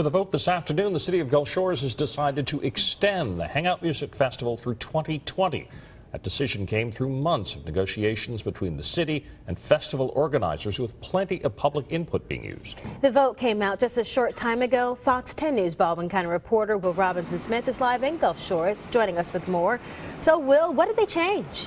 the vote this afternoon, the city of Gulf Shores has decided to extend the Hangout Music Festival through 2020. That decision came through months of negotiations between the city and festival organizers, with plenty of public input being used. The vote came out just a short time ago. Fox 10 News Baldwin County reporter Will Robinson-Smith is live in Gulf Shores, joining us with more. So, Will, what did they change?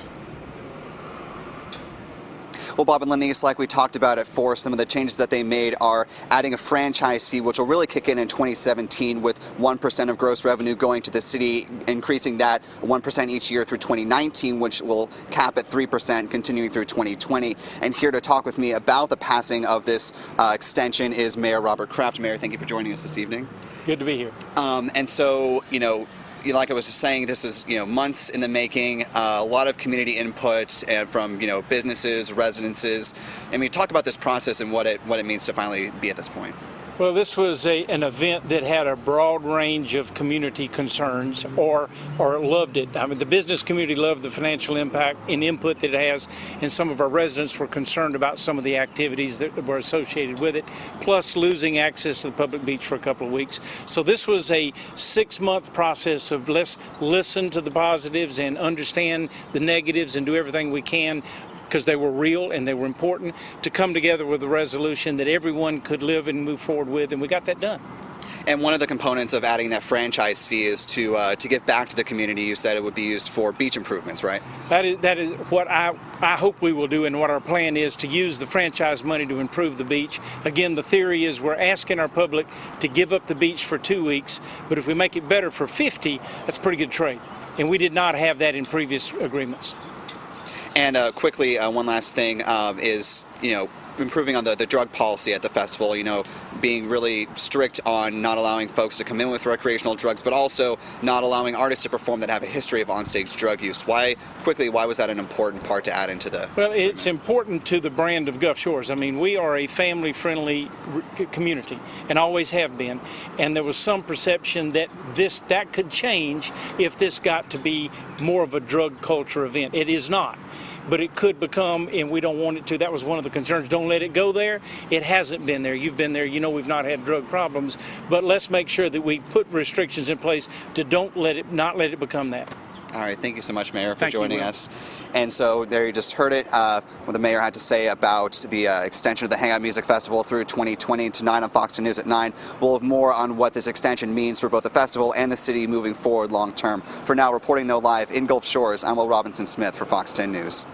Well, Bob and Lenise, like we talked about at 4, some of the changes that they made are adding a franchise fee, which will really kick in 2017, with 1% of gross revenue going to the city, increasing that 1% each year through 2019, which will cap at 3%, continuing through 2020. And here to talk with me about the passing of this extension is Mayor Robert Kraft. Mayor, thank you for joining us this evening. Good to be here. And so, like I was just saying, this was months in the making, a lot of community input and from businesses, residences. I mean, talk about this process and what it means to finally be at this point. Well, this was an event that had a broad range of community concerns, or loved it. I mean, the business community loved the financial impact and input that it has, and some of our residents were concerned about some of the activities that were associated with it, plus losing access to the public beach for a couple of weeks. So this was a 6-month process of let's listen to the positives and understand the negatives and do everything we can, because they were real and they were important, to come together with a resolution that everyone could live and move forward with, and we got that done. And one of the components of adding that franchise fee is to give back to the community. You said it would be used for beach improvements, right? That is what I hope we will do, and what our plan is, to use the franchise money to improve the beach. Again, the theory is we're asking our public to give up the beach for 2 weeks, but if we make it better for 50, that's a pretty good trade. And we did not have that in previous agreements. And quickly, one last thing is, improving on the drug policy at the festival, being really strict on not allowing folks to come in with recreational drugs, but also not allowing artists to perform that have a history of onstage drug use. Why was that an important part to add into the... Well, it's important to the brand of Gulf Shores. I mean, we are a family-friendly community and always have been, and there was some perception that that could change if this got to be more of a drug culture event. It is not. But it could become, and we don't want it to. That was one of the concerns. Don't let it go there. It hasn't been there. You've been there. We've not had drug problems. But let's make sure that we put restrictions in place to not let it become that. All right. Thank you so much, Mayor, for joining us. And so there you just heard it, what the mayor had to say about the extension of the Hangout Music Festival through 2020. Tonight on Fox 10 News at 9, we'll have more on what this extension means for both the festival and the city moving forward long term. For now, reporting though live in Gulf Shores, I'm Will Robinson-Smith for Fox 10 News.